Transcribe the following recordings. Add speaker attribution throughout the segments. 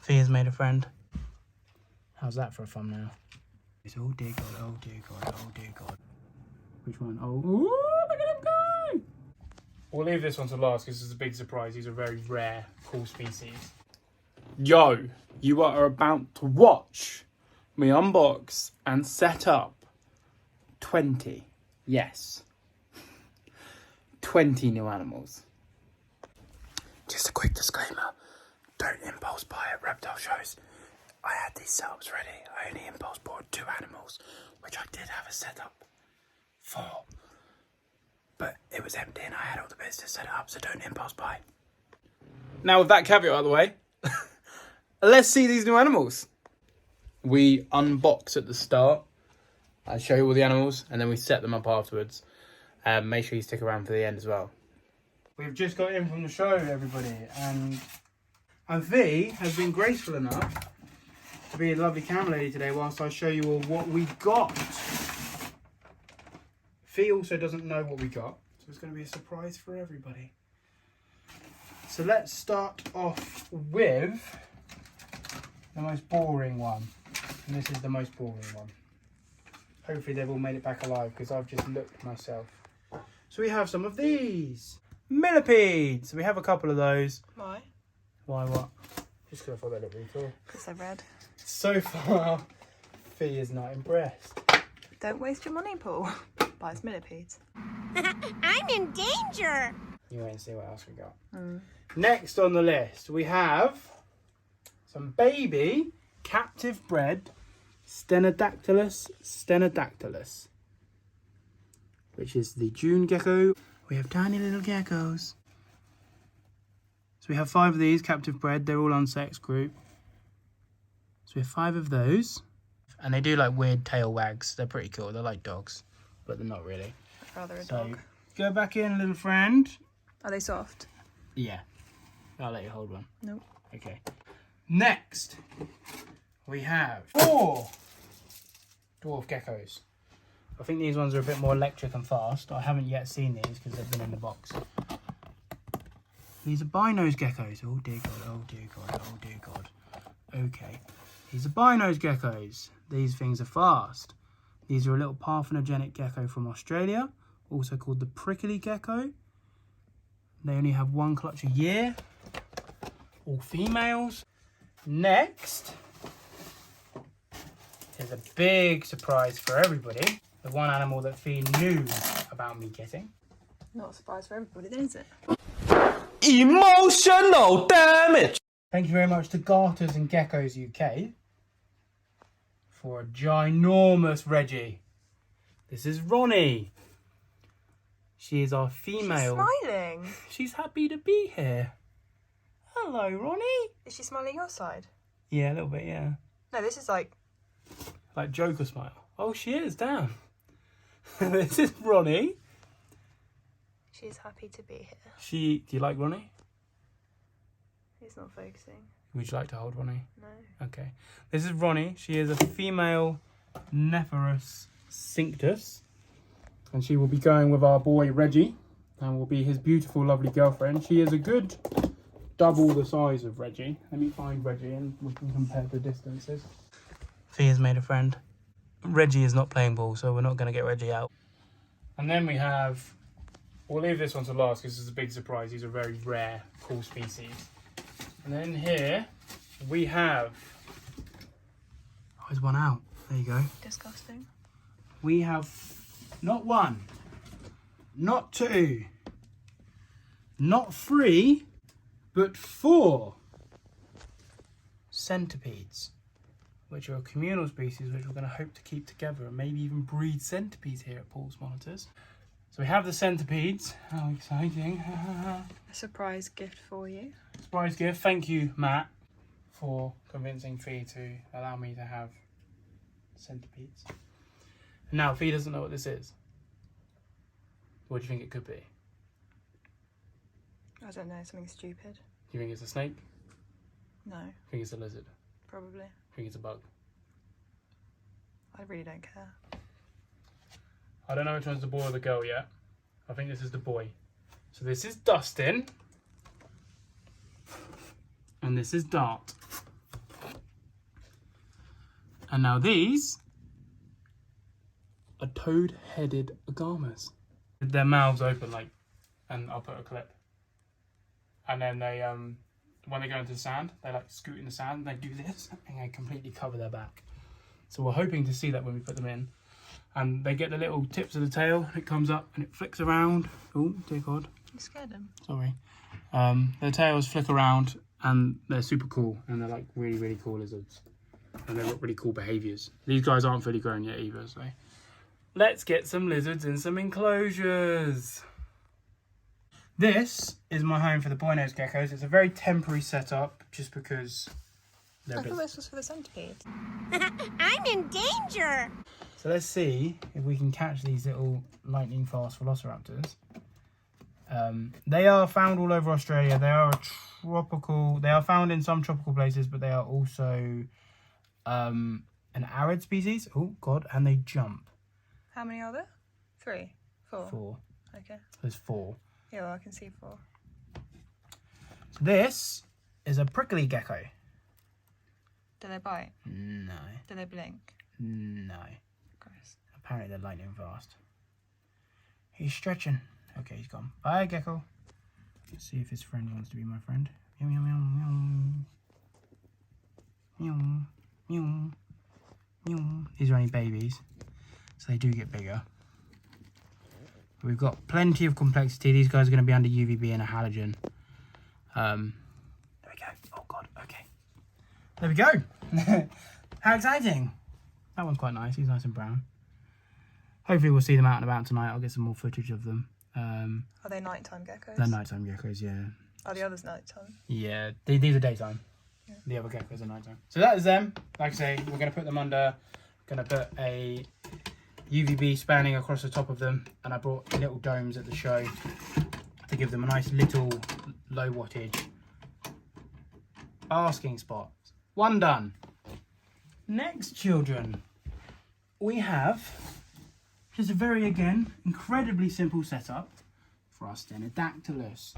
Speaker 1: Fia's made a friend. How's that for a thumbnail? It's oh dear God, oh dear God, oh dear God. Which one? Oh, ooh, look at him go! We'll leave this one to last because it's a big surprise. These are very rare, cool species. Yo, you are about to watch me unbox and set up 20, yes, 20 new animals. Just a quick disclaimer, don't impulse buy at Reptile shows. I had these setups ready. I only impulse bought 2 animals, which I did have a setup for, but it was empty and I had all the bits to set it up, so don't impulse buy. Now with that caveat out of the way, let's see these new animals. We unbox at the start. I show you all the animals and then we set them up afterwards. Make sure you stick around for the end as well. We've just got in from the show, everybody, and V has been graceful enough to be a lovely camera lady today whilst I show you all what we got. Fee also doesn't know what we got, so it's going to be a surprise for everybody. So let's start off with the most boring one. And this is the most boring one. Hopefully they've all made it back alive because I've just looked myself. So we have some of these. Millipedes. So we have a couple of those.
Speaker 2: Why?
Speaker 1: Why what? Just because I thought they looked really cool.
Speaker 2: Because they're red.
Speaker 1: So far, Fee is not impressed.
Speaker 2: Don't waste your money, Paul. Buys millipedes.
Speaker 3: I'm in danger.
Speaker 1: You wait and see what else we got. Next on the list, we have some baby captive bred Stenodactylus, which is the June gecko. We have tiny little geckos. So we have 5 of these captive bred. They're all unsexed group. So we have 5 of those. And they do like weird tail wags. They're pretty cool. They're like dogs, but they're not really.
Speaker 2: I'd rather a
Speaker 1: So
Speaker 2: dog.
Speaker 1: go back in, little friend.
Speaker 2: Are they soft?
Speaker 1: Yeah. I'll let you hold one.
Speaker 2: Nope.
Speaker 1: Okay. Next, we have 4 dwarf geckos. I think these ones are a bit more electric and fast. I haven't yet seen these because they've been in the box. These are binose geckos. Oh dear God, oh dear God, oh dear God. Okay. These are binose geckos. These things are fast. These are a little parthenogenic gecko from Australia, also called the prickly gecko. They only have 1 clutch a year. All females. Next is a big surprise for everybody. The one animal that Fee knew about me getting.
Speaker 2: Not a surprise for everybody then, is it?
Speaker 4: Emotional damage.
Speaker 1: Thank you very much to Garters and Geckos UK for a ginormous Reggie. This is Ronnie. She is our female.
Speaker 2: She's smiling.
Speaker 1: She's happy to be here. Hello, Ronnie.
Speaker 2: Is she smiling your side?
Speaker 1: Yeah, a little bit, yeah.
Speaker 2: No, this is like...
Speaker 1: Like Joker smile. Oh, she is, damn. This is Ronnie.
Speaker 2: She's happy to be here.
Speaker 1: Do you like Ronnie?
Speaker 2: He's not focusing.
Speaker 1: Would you like to hold Ronnie?
Speaker 2: No.
Speaker 1: Okay. This is Ronnie. She is a female Nephrus cinctus. And she will be going with our boy Reggie. And will be his beautiful, lovely girlfriend. She is a good double the size of Reggie. Let me find Reggie and we can compare the distances. Fee has made a friend. Reggie is not playing ball, so we're not going to get Reggie out. And then we have... We'll leave this one to last because it's a big surprise. These are very rare, cool species. And then here we have... Oh, there's one out. There you go.
Speaker 2: Disgusting.
Speaker 1: We have not 1, not 2, not 3, but 4 centipedes, which are a communal species which we're going to hope to keep together and maybe even breed centipedes here at Paul's Monitors. So we have the centipedes. How exciting.
Speaker 2: A surprise gift for you.
Speaker 1: Surprise gift. Thank you, Matt, for convincing Fee to allow me to have centipedes. And now Fee doesn't know what this is. What do you think it could be?
Speaker 2: I don't know, something stupid.
Speaker 1: Do you think it's a snake?
Speaker 2: No,
Speaker 1: Think it's a lizard?
Speaker 2: probably.
Speaker 1: Think it's a bug?
Speaker 2: I really don't care.
Speaker 1: I don't know which one's the boy or the girl yet. I think this is the boy. So this is Dustin. And this is Dart. And now these are toad-headed agamas. Their mouths open like, and I'll put a clip. And then they, when they go into the sand, they like scoot in the sand, and they do this, and they completely cover their back. So we're hoping to see that when we put them in. And they get the little tips of the tail, it comes up and it flicks around. Oh, dear God.
Speaker 2: You scared them.
Speaker 1: Sorry. Their tails flick around and they're super cool. And they're like really, really cool lizards. And they've got really cool behaviours. These guys aren't fully grown yet either, so. Let's get some lizards in some enclosures. This is my home for the boy-nosed geckos. It's a very temporary setup just because they're
Speaker 2: I
Speaker 1: busy.
Speaker 2: thought this was for the centipede.
Speaker 3: I'm in danger.
Speaker 1: So let's see if we can catch these little lightning fast velociraptors. They are found all over Australia. They are they are found in some tropical places, but they are also an arid species. Oh God, and they jump.
Speaker 2: How many are there? 3? 4?
Speaker 1: 4.
Speaker 2: Okay.
Speaker 1: There's 4.
Speaker 2: Yeah, well, I can see 4.
Speaker 1: So this is a prickly gecko.
Speaker 2: Do they bite?
Speaker 1: No.
Speaker 2: Do they blink?
Speaker 1: No.
Speaker 2: Gross.
Speaker 1: Apparently they're lightning fast. He's stretching. Okay, he's gone. Bye, gecko. Let's see if his friend wants to be my friend. Meow, meow, meow, meow. Meow, meow, meow. These are only babies, so they do get bigger. But we've got plenty of complexity. These guys are going to be under UVB and a halogen. There we go. Oh, God. Okay. There we go. How exciting. That one's quite nice. He's nice and brown. Hopefully we'll see them out and about tonight. I'll get some more footage of them.
Speaker 2: Are they nighttime geckos?
Speaker 1: They're nighttime geckos, yeah.
Speaker 2: Are the others nighttime?
Speaker 1: Yeah, these are daytime. Yeah. The other geckos are nighttime. So that is them. Like I say, we're going to put them under, going to put a UVB spanning across the top of them. And I brought little domes at the show to give them a nice little low wattage basking spot. One done. Next, children, we have just a very, again, incredibly simple setup for our Stenodactylus.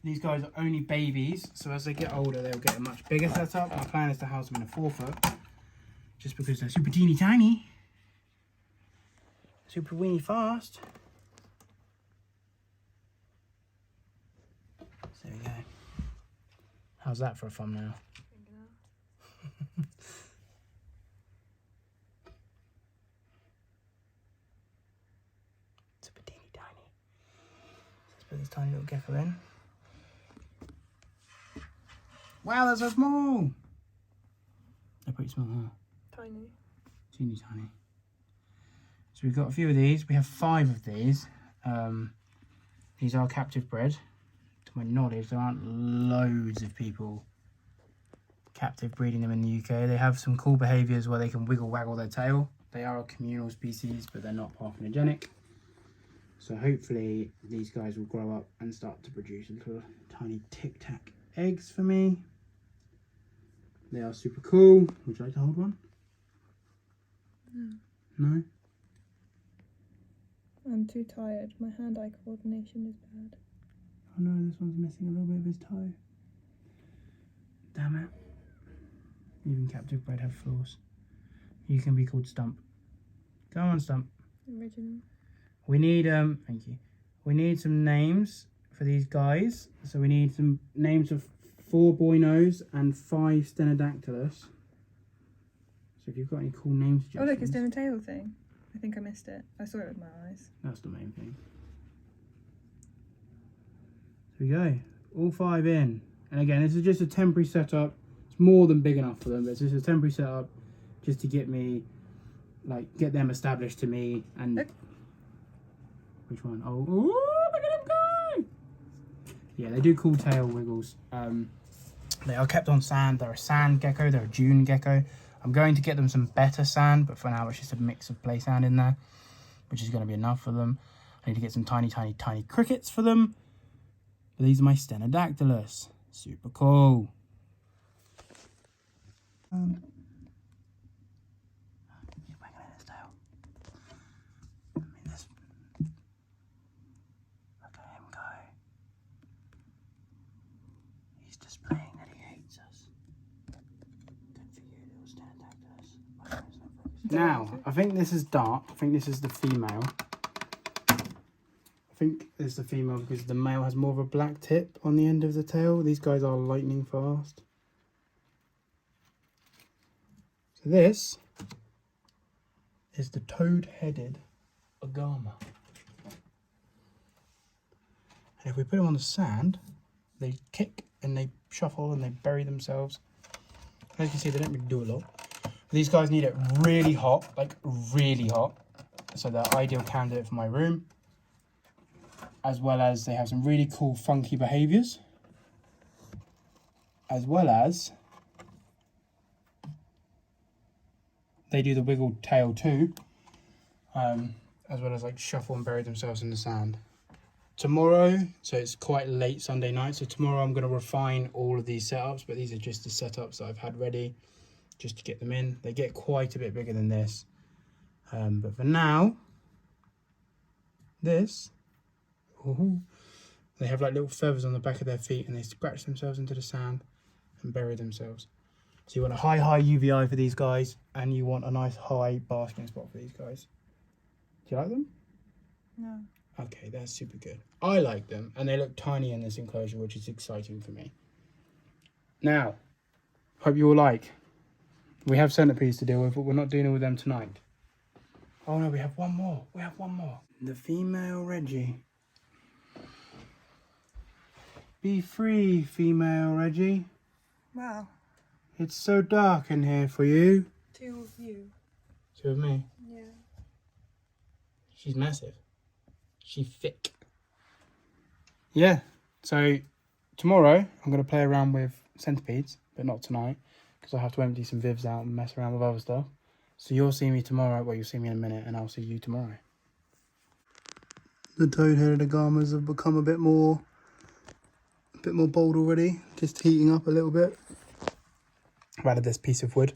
Speaker 1: These guys are only babies, so as they get older, they'll get a much bigger setup. My plan is to house them in a 4-foot, just because they're super teeny tiny, super weeny fast. So there we go. How's that for a thumbnail? Super teeny tiny. Let's put this tiny little gecko in. Wow, they're so small. They're pretty small, huh?
Speaker 2: Tiny.
Speaker 1: Teeny tiny. So we've got a few of these. We have 5 of these. These are captive bred. To my knowledge, there aren't loads of people captive breeding them in the UK. They have some cool behaviours where they can wiggle waggle their tail. They are a communal species, but they're not parthenogenetic. So hopefully these guys will grow up and start to produce little tiny tic-tac eggs for me. They are super cool. Would you like to hold one? No?
Speaker 2: I'm too tired. My hand-eye coordination is bad.
Speaker 1: Oh no, this one's missing a little bit of his toe. Damn it. Even captive bred have flaws. You can be called Stump. Go on, Stump.
Speaker 2: Original.
Speaker 1: We need, thank you. We need some names for these guys. So we need some names of 4 boy-nose and 5 Stenodactylus. So if you've got any cool names
Speaker 2: Oh look,
Speaker 1: suggestions.
Speaker 2: it's doing a tail thing. I think I missed it. I saw it with my eyes.
Speaker 1: That's the main thing. So we go. All 5 in. And again, this is just a temporary setup. It's more than big enough for them, but it's just a temporary setup just to get me, like, get them established to me. And
Speaker 2: Look.
Speaker 1: Which one? Oh, ooh, look at him go! Yeah, they do cool tail wiggles. They are kept on sand. They're a sand gecko. They're a dune gecko. I'm going to get them some better sand, but for now it's just a mix of play sand in there, which is going to be enough for them. I need to get some tiny, tiny, tiny crickets for them. But these are my Stenodactylus. Super cool. He's wagging his tail. I mean, this. Look at him go. He's displaying that he hates us. Good for you, little Stenodactylus. Now, I think this is dark. I think this is the female. I think it's the female because the male has more of a black tip on the end of the tail. These guys are lightning fast. So this is the toad-headed agama. And if we put them on the sand, they kick and they shuffle and they bury themselves. As you can see, they don't really do a lot. These guys need it really hot, like really hot. So they're ideal candidate for my room. As well as they have some really cool funky behaviours. As well as they do the wiggle tail too. As well as like shuffle and bury themselves in the sand. Tomorrow, so it's quite late Sunday night, so tomorrow I'm going to refine all of these setups, but these are just the setups that I've had ready just to get them in. They get quite a bit bigger than this, but for now, this, they have like little feathers on the back of their feet and they scratch themselves into the sand and bury themselves. So you want a high UVI for these guys, and you want a nice high basking spot for these guys. Do you like them?
Speaker 2: No.
Speaker 1: Okay, that's super good. I like them, and they look tiny in this enclosure, which is exciting for me. Now, hope you all like. We have centipedes to deal with, but we're not dealing with them tonight. Oh no, we have one more. We have one more. The female Reggie. Be free, female Reggie.
Speaker 2: Wow.
Speaker 1: It's so dark in here for you.
Speaker 2: 2 of you.
Speaker 1: 2 of me.
Speaker 2: Yeah.
Speaker 1: She's massive. She's thick. Yeah, so tomorrow I'm going to play around with centipedes, but not tonight, because I have to empty some vivs out and mess around with other stuff. So you'll see me tomorrow, well, you'll see me in a minute, and I'll see you tomorrow. The toad-headed agamas have become a bit more bold already, just heating up a little bit. I've added this piece of wood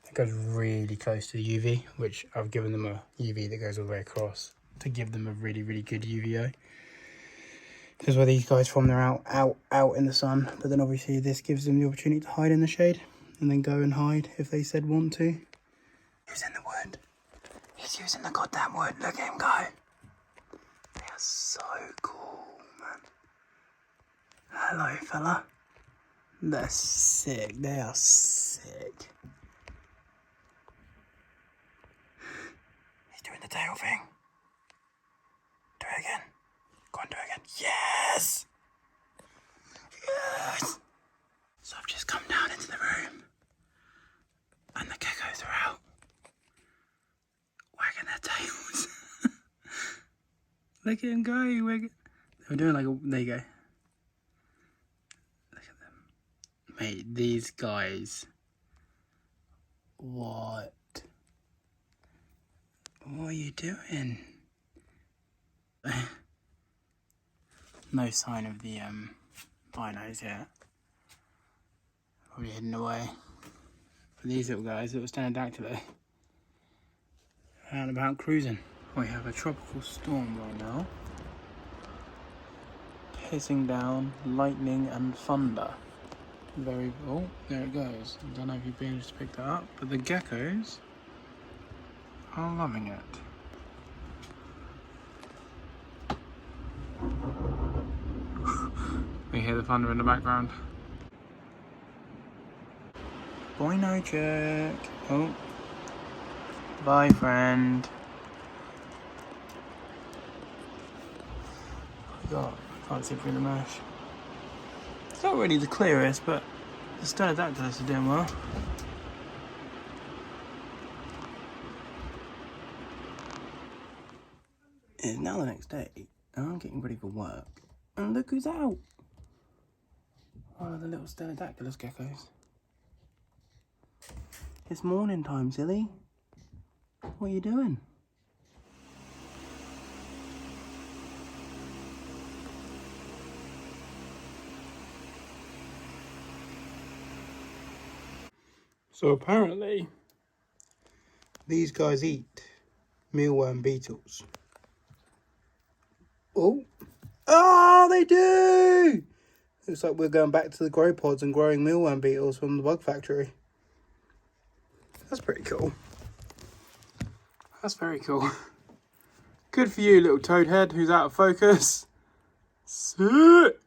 Speaker 1: that goes really close to the UV, which I've given them a UV that goes all the way across to give them a really good UVA. Because where these guys from, they're out in the sun, but then obviously this gives them the opportunity to hide in the shade and then go and hide if they said want to. Who's in the wood? He's using the goddamn wood. Look at him go. They are so cool, man. Hello, fella. They're sick. They are sick. He's doing the tail thing. Do it again. Go on, do it again. Yes! Yes! So I've just come down into the room. And the geckos are out. Wagging their tails. Look at him go. They're doing like a... There you go. Look at them. Mate, these guys... What? What are you doing? No sign of the binos yet. Probably hidden away. But these little guys, little Stenodactylo, out and about cruising. We have a tropical storm right now. Hissing down lightning and thunder. Very, oh, there it goes. I don't know if you've been able to pick that up, but the geckos are loving it. We hear the thunder in the background. Boy, no jerk. Oh. Bye, friend. God, I can't see through the mesh. It's not really the clearest, but the Stenodactylus are doing well. It's now the next day, and I'm getting ready for work. And look who's out! One of the little Stenodactylus geckos. It's morning time, silly. What are you doing? So apparently, these guys eat mealworm beetles. Oh! Oh, they do! Looks like we're going back to the grow pods and growing mealworm beetles from the bug factory. That's pretty cool. That's very cool. Good for you, little toad head who's out of focus. Sick!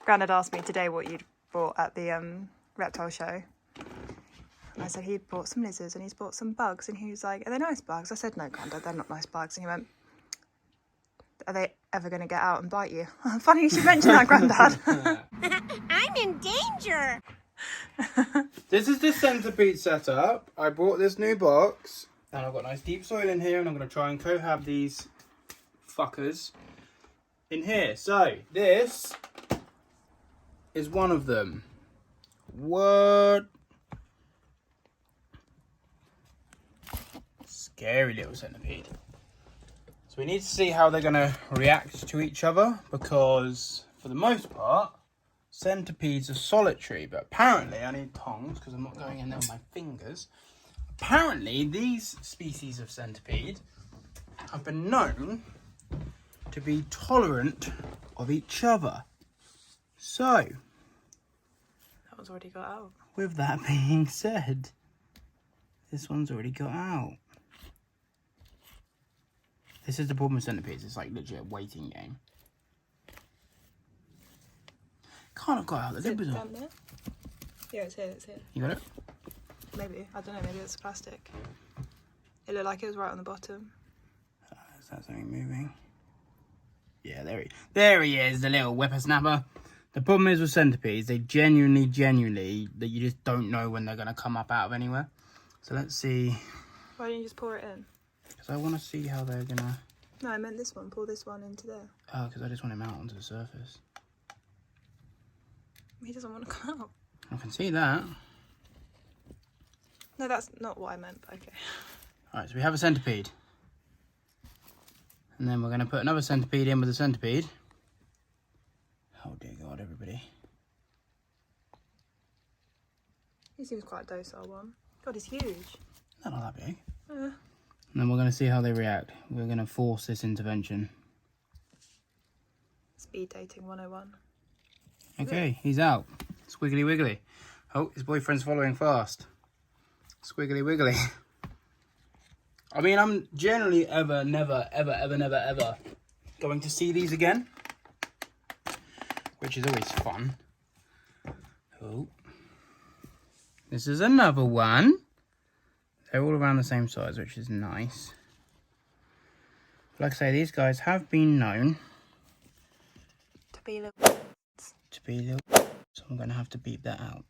Speaker 2: Grandad asked me today what you'd bought at the reptile show. And I said he'd bought some lizards and he's bought some bugs. And he was like, are they nice bugs? I said, no, Grandad, they're not nice bugs. And he went, are they ever going to get out and bite you? Funny you should mention that, Grandad.
Speaker 3: I'm in danger.
Speaker 1: This is the centipede setup. I bought this new box. And I've got nice deep soil in here. And I'm going to try and cohab these fuckers in here. So, this is one of them. What? Scary little centipede. So we need to see how they're going to react to each other, because for the most part centipedes are solitary, but apparently I need tongs because I'm not going in there with my fingers. Apparently these species of centipede have been known to be tolerant of each other. So
Speaker 2: That one's already got out.
Speaker 1: with that being said, this one's already got out. This is the problem with centipedes. It's like literally a waiting game. Can't have got out the lid.
Speaker 2: Down there? Yeah, it's here, it's here.
Speaker 1: You got it?
Speaker 2: Maybe. I don't know, maybe it's plastic. It looked like it was right on the bottom.
Speaker 1: Is that something moving? Yeah, there he is, the little whippersnapper. The problem is with centipedes, they genuinely, that you just don't know when they're going to come up out of anywhere. So let's see.
Speaker 2: Why don't you just pour it in?
Speaker 1: Because I want to see how they're going to...
Speaker 2: No, I meant this one. Pour this one into there.
Speaker 1: Oh, because I just want him out onto the surface.
Speaker 2: He doesn't want to come out.
Speaker 1: I can see that.
Speaker 2: No, that's not what I meant, but okay.
Speaker 1: Alright, so we have a centipede. And then we're going to put another centipede in with a centipede. Oh dear God, everybody.
Speaker 2: He seems quite a docile one. God, he's huge.
Speaker 1: Not that big. And then we're going to see how they react. We're going to force this intervention.
Speaker 2: Speed dating 101.
Speaker 1: Okay, he's out. Squiggly wiggly. Oh, his boyfriend's following fast. Squiggly wiggly. I mean, I'm generally never going to see these again, which is always fun. Oh, this is another one. They're all around the same size, which is nice. Like I say, these guys have been known
Speaker 2: To be little.
Speaker 1: So I'm going to have to beep that out.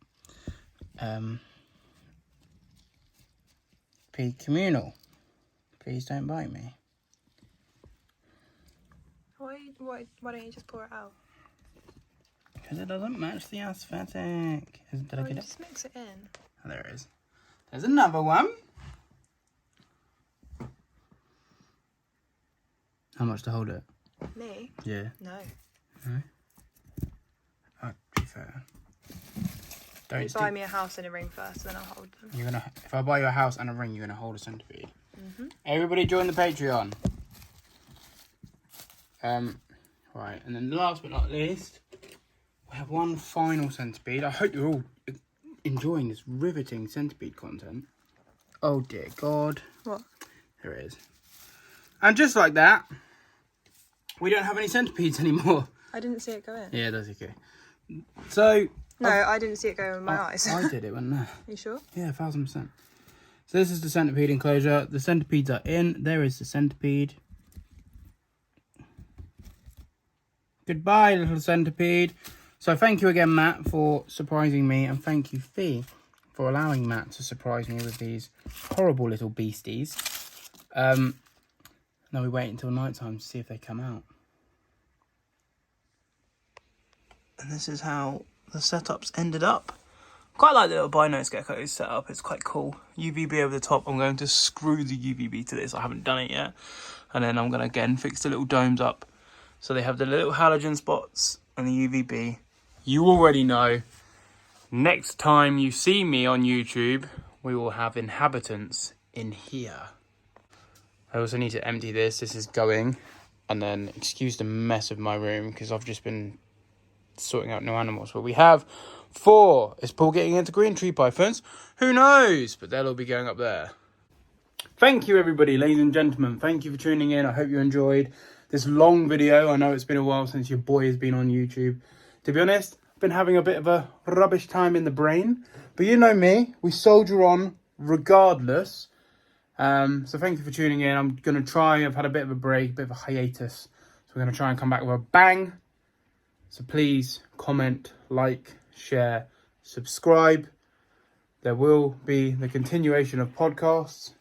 Speaker 1: Be communal. Please don't bite me.
Speaker 2: Why don't you just pour it out?
Speaker 1: Because it doesn't match the aesthetic. Did I get it?
Speaker 2: Just mix it in.
Speaker 1: Oh, there it is. There's another one. How much to hold it?
Speaker 2: Me?
Speaker 1: Yeah.
Speaker 2: No.
Speaker 1: No? Oh, to be fair. Don't
Speaker 2: You buy me a house and a ring first, then I'll hold them.
Speaker 1: You're gonna. If I buy you a house and a ring, you're gonna hold a centipede. Everybody join the Patreon. Right, and then last but not least, we have one final centipede. I hope you're all enjoying this riveting centipede content. Oh dear God.
Speaker 2: What?
Speaker 1: There it is. And just like that, we don't have any centipedes anymore.
Speaker 2: I didn't see it go in.
Speaker 1: Yeah, that's okay. So...
Speaker 2: No, I didn't see it go in with my eyes.
Speaker 1: I did it, wasn't I?
Speaker 2: You sure?
Speaker 1: Yeah, 1000%. So this is the centipede enclosure. The centipedes are in. There is the centipede. Goodbye, little centipede. So thank you again, Matt, for surprising me. And thank you, Fee, for allowing Matt to surprise me with these horrible little beasties. Now we wait until night time to see if they come out. And this is how the setups ended up. Quite like the little Binos Gecko setup. It's quite cool. UVB over the top. I'm going to screw the UVB to this. I haven't done it yet. And then I'm going to again fix the little domes up. So they have the little halogen spots and the UVB. You already know. Next time you see me on YouTube, we will have inhabitants in here. I also need to empty this. This is going. And then excuse the mess of my room because I've just been sorting out new animals. But we have 4. Is Paul getting into green tree pythons? Who knows? But they'll all be going up there. Thank you, everybody, ladies and gentlemen. Thank you for tuning in. I hope you enjoyed this long video. I know it's been a while since your boy has been on YouTube. To be honest, I've been having a bit of a rubbish time in the brain. But you know me, we soldier on regardless. So thank you for tuning in. I'm going to try. I've had a bit of a break, a bit of a hiatus. So we're going to try and come back with a bang. So please comment, like, share, subscribe. There will be the continuation of podcasts.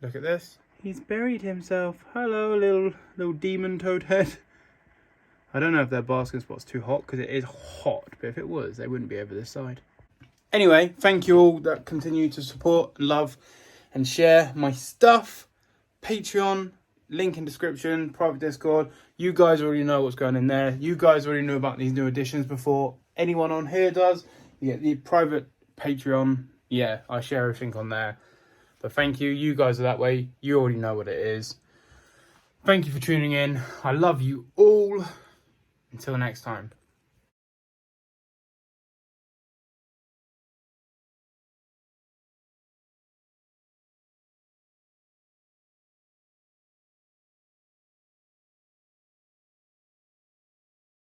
Speaker 1: Look at this. He's buried himself. Hello, little demon toad head. I don't know if their basking spot's too hot, because it is hot. But if it was, they wouldn't be over this side. Anyway, thank you all that continue to support, love, and share my stuff. Patreon, link in description, private Discord. You guys already know what's going in there. You guys already know about these new additions before anyone on here does. You get the private Patreon. Yeah, I share everything on there. But thank you. You guys are that way. You already know what it is. Thank you for tuning in. I love you all. Until next time.